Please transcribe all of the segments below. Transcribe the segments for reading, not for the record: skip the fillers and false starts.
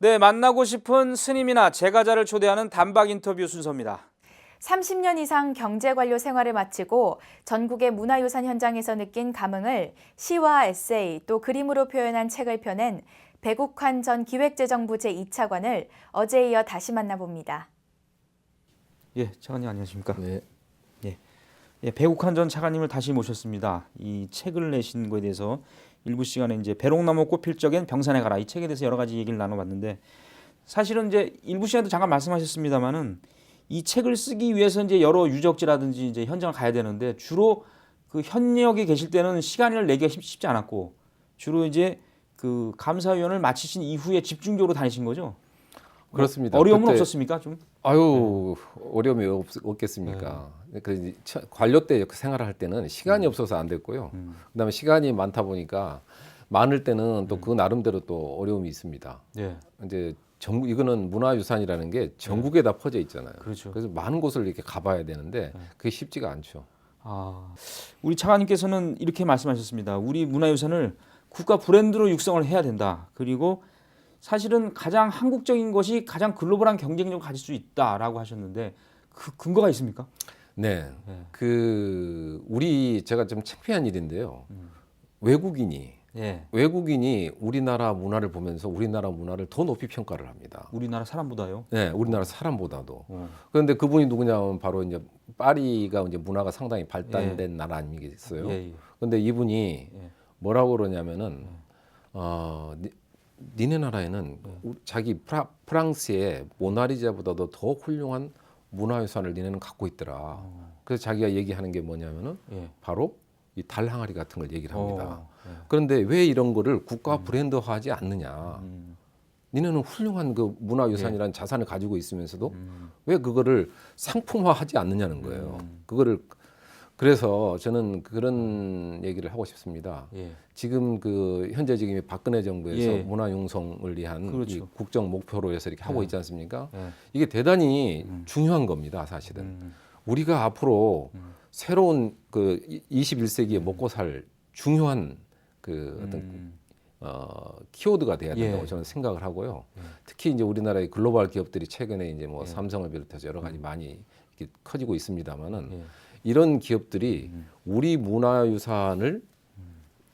네, 만나고 싶은 스님이나 제가자를 초대하는 단박 인터뷰 순서입니다. 30년 이상 경제관료 생활을 마치고 전국의 문화유산 현장에서 느낀 감흥을 시와 에세이 또 그림으로 표현한 책을 펴낸 배국환 전 기획재정부 제2차관을 어제에 이어 다시 만나봅니다. 예, 차관님 안녕하십니까? 네. 배국환 전 차관님을 다시 모셨습니다. 이 책을 내신 거에 대해서 일부 시간에 이제 배롱나무 꽃필 적엔 병산에 가라 이 책에 대해서 여러 가지 얘기를 나눠봤는데 사실은 이제 일부 시간에도 잠깐 말씀하셨습니다만은 이 책을 쓰기 위해서 이제 여러 유적지라든지 이제 현장을 가야 되는데 주로 그 현역에 계실 때는 시간을 내기가 쉽지 않았고 주로 이제 그 감사위원을 마치신 이후에 집중적으로 다니신 거죠? 그렇습니다. 어려움은 그때, 없었습니까 좀? 아유, 어려움이 없겠습니까? 그 관료 때 생활을 할 때는 시간이 없어서 안 됐고요. 그다음에 시간이 많다 보니까 많을 때는 또 그 나름대로 또 어려움이 있습니다. 네. 이제 전국 이거는 문화유산이라는 게 전국에 다 퍼져 있잖아요. 그렇죠. 그래서 많은 곳을 이렇게 가봐야 되는데 그게 쉽지가 않죠. 아, 우리 차관님께서는 이렇게 말씀하셨습니다. 우리 문화유산을 국가 브랜드로 육성을 해야 된다. 그리고 사실은 가장 한국적인 것이 가장 글로벌한 경쟁력을 가질 수 있다라고 하셨는데 그 근거가 있습니까? 네. 네. 제가 좀 창피한 일인데요. 외국인이 우리나라 문화를 보면서 우리나라 문화를 더 높이 평가를 합니다. 우리나라 사람보다요? 네, 우리나라 사람보다도. 어. 그런데 그분이 누구냐면 바로 이제 파리가 이제 문화가 상당히 발달된 나라 아니겠어요? 예. 그런데 이분이 뭐라고 그러냐면은 니네 나라에는 자기 프랑스의 모나리자보다도 더 훌륭한 문화유산을 니네는 갖고 있더라. 그래서 자기가 얘기하는 게 뭐냐면은 바로 이 달 항아리 같은 걸 얘기를 합니다. 그런데 왜 이런 거를 국가 브랜드화하지 않느냐? 니네는 훌륭한 그 문화유산이라는 자산을 가지고 있으면서도 왜 그거를 상품화하지 않느냐는 거예요. 그래서 저는 그런 얘기를 하고 싶습니다. 지금 현재 지금 박근혜 정부에서 문화융성을 위한 그렇죠. 이 국정 목표로 해서 이렇게 하고 있지 않습니까? 이게 대단히 중요한 겁니다, 사실은. 우리가 앞으로 새로운 그 21세기에 먹고 살 중요한 그 어떤 키워드가 돼야 된다고 저는 생각을 하고요. 특히 이제 우리나라의 글로벌 기업들이 최근에 이제 뭐 삼성을 비롯해서 여러 가지 많이 이렇게 커지고 있습니다만은 이런 기업들이 우리 문화유산을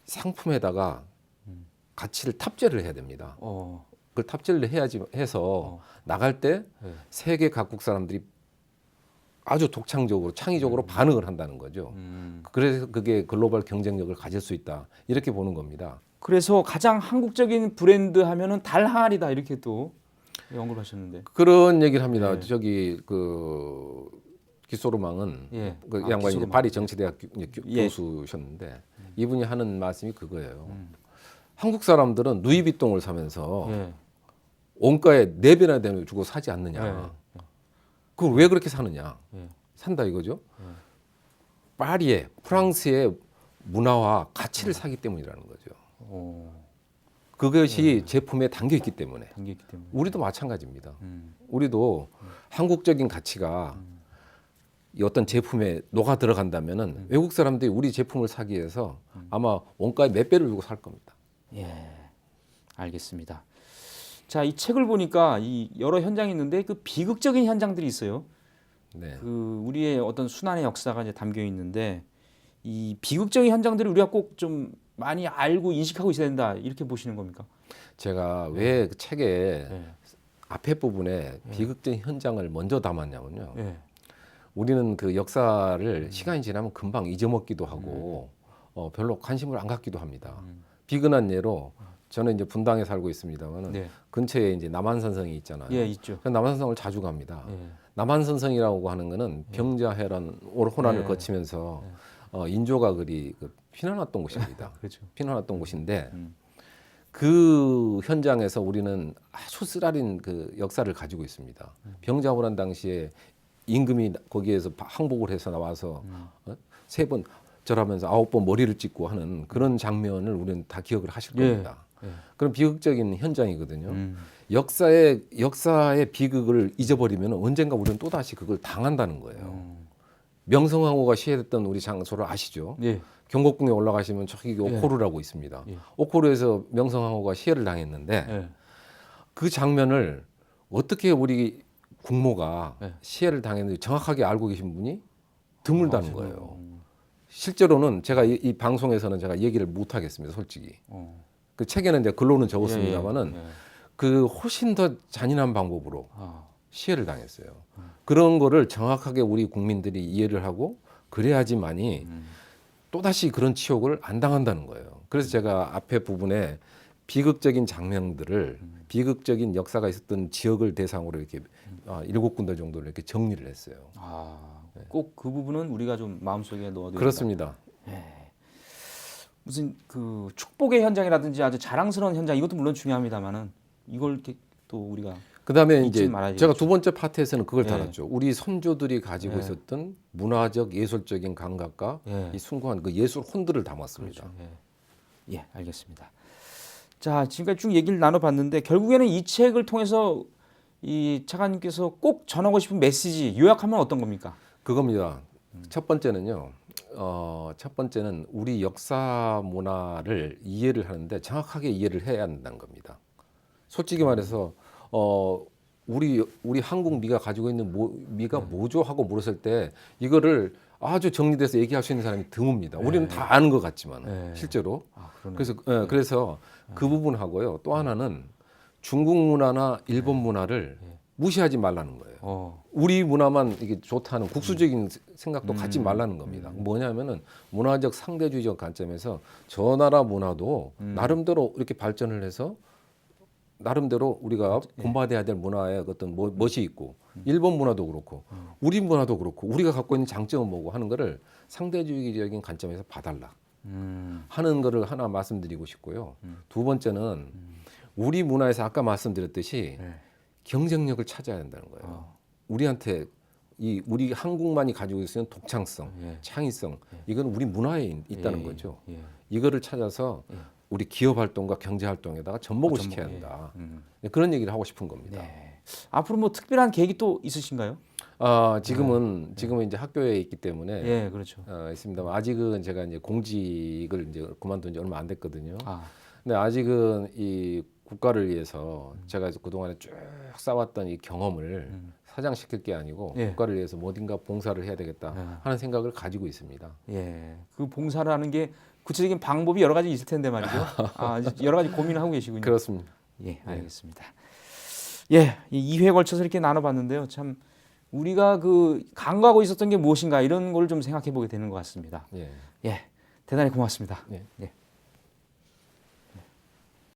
상품에다가 가치를 탑재를 해야 됩니다. 그걸 탑재를 해서 나갈 때 세계 각국 사람들이 아주 독창적으로 창의적으로 반응을 한다는 거죠. 그래서 그게 글로벌 경쟁력을 가질 수 있다 이렇게 보는 겁니다. 그래서 가장 한국적인 브랜드 하면은 달 항아리다 이렇게 또 언급하셨는데 그런 얘기를 합니다. 저기 그 기소로망은 그 양반이 이제 기소로망. 파리 정치대학 교수셨는데 이분이 하는 말씀이 그거예요. 한국 사람들은 누이비통을 사면서 원가의 4배나 되는 주고 사지 않느냐. 그걸 왜 그렇게 사느냐. 산다 이거죠. 파리의 프랑스의 문화와 가치를 사기 때문이라는 거죠. 그것이 제품에 담겨 있기 때문에. 우리도 마찬가지입니다. 우리도 한국적인 가치가 이 어떤 제품에 녹아 들어간다면은 외국 사람들이 우리 제품을 사기 위해서 아마 원가의 몇 배를 주고 살 겁니다. 알겠습니다. 자, 이 책을 보니까 이 여러 현장이 있는데 그 비극적인 현장들이 있어요. 그 우리의 어떤 순환의 역사가 이제 담겨 있는데 이 비극적인 현장들을 우리가 꼭 좀 많이 알고 인식하고 있어야 된다 이렇게 보시는 겁니까? 제가 왜 그 책의 앞에 부분에 비극적인 현장을 먼저 담았냐면요. 우리는 그 역사를 시간이 지나면 금방 잊어먹기도 하고 별로 관심을 안 갖기도 합니다. 비근한 예로 저는 이제 분당에 살고 있습니다만 근처에 이제 남한산성이 있잖아요. 있죠. 남한산성을 자주 갑니다. 남한산성이라고 하는 거는 병자해란 호란을 거치면서 인조가 그리 피난왔던 곳입니다. 그렇죠. 피난왔던 곳인데 그 현장에서 우리는 아주 쓰라린 그 역사를 가지고 있습니다. 병자호란 당시에 임금이 거기에서 항복을 해서 나와서 3번 절하면서 9번 머리를 찍고 하는 그런 장면을 우리는 다 기억을 하실 겁니다. 그런 비극적인 현장이거든요. 역사의 비극을 잊어버리면 언젠가 우리는 또다시 그걸 당한다는 거예요. 명성황후가 시해됐던 우리 장소를 아시죠? 경복궁에 올라가시면 저기 오코르라고 있습니다. 오코르에서 명성황후가 시해를 당했는데 그 장면을 어떻게 우리 국모가 네. 시해를 당했는지 정확하게 알고 계신 분이 드물다는 거예요. 실제로는 제가 이 방송에서는 제가 얘기를 못 하겠습니다, 솔직히. 그 책에는 이제 글로는 적었습니다만은 그 훨씬 더 잔인한 방법으로 시해를 당했어요. 그런 거를 정확하게 우리 국민들이 이해를 하고 그래야지만이 또다시 그런 치욕을 안 당한다는 거예요. 그래서 제가 앞에 부분에 비극적인 장면들을 비극적인 역사가 있었던 지역을 대상으로 이렇게 7군데 정도를 이렇게 정리를 했어요. 꼭 그 부분은 우리가 좀 마음속에 넣어둬야 그렇습니다. 무슨 그 축복의 현장이라든지 아주 자랑스러운 현장 이것도 물론 중요합니다만은 이걸 이렇게 또 우리가 그다음에 잊지 이제 말아야 제가 되겠죠. 두 번째 파트에서는 그걸 예. 다뤘죠. 우리 선조들이 가지고 예. 있었던 문화적 예술적인 감각과 예. 이 숭고한 그 예술 혼들을 담았습니다. 그렇죠. 예, 알겠습니다. 자, 지금까지 쭉 얘기를 나눠봤는데 결국에는 이 책을 통해서 이 차관님께서 꼭 전하고 싶은 메시지 요약하면 어떤 겁니까? 그겁니다. 첫 번째는요. 첫 번째는 우리 역사 문화를 이해를 하는데 정확하게 이해를 해야 한다는 겁니다. 솔직히 말해서 우리 한국 미가 가지고 있는 미가 뭐죠 하고 물었을 때 이거를 아주 정리돼서 얘기할 수 있는 사람이 드뭅니다. 우리는 다 아는 것 같지만 실제로. 그래서 그 부분하고요. 또 하나는 중국 문화나 일본 문화를 무시하지 말라는 거예요. 우리 문화만 이게 좋다는 국수적인 생각도 갖지 말라는 겁니다. 뭐냐면은 문화적 상대주의적 관점에서 저 나라 문화도 나름대로 이렇게 발전을 해서 나름대로 우리가 본받아야 될 문화의 어떤 멋이 있고 일본 문화도 그렇고 우리 문화도 그렇고 우리가 갖고 있는 장점은 뭐고 하는 거를 상대주의적인 관점에서 봐달라 하는 거를 하나 말씀드리고 싶고요. 두 번째는 우리 문화에서 아까 말씀드렸듯이 경쟁력을 찾아야 된다는 거예요. 우리한테 우리 한국만이 가지고 있는 독창성, 창의성 이건 우리 문화에 있다는 거죠. 이거를 찾아서 우리 기업 활동과 경제 활동에다가 접목을 시켜야 한다. 그런 얘기를 하고 싶은 겁니다. 앞으로 뭐 특별한 계획이 또 있으신가요? 지금은 이제 학교에 있기 때문에 예, 그렇죠. 있습니다만 아직은 제가 이제 공직을 이제 그만둔 지 얼마 안 됐거든요. 근데 아직은 이 국가를 위해서 제가 그동안에 쭉 쌓았던 이 경험을 사장시킬 게 아니고 국가를 위해서 어딘가 봉사를 해야 되겠다 하는 생각을 가지고 있습니다. 예, 그 봉사를 하는 게 구체적인 방법이 여러 가지 있을 텐데 말이죠. 여러 가지 고민을 하고 계시군요. 그렇습니다. 예, 알겠습니다. 예, 이 2회에 걸쳐서 이렇게 나눠봤는데요. 참 우리가 그 간과하고 있었던 게 무엇인가 이런 걸 좀 생각해 보게 되는 것 같습니다. 예, 대단히 고맙습니다. 예.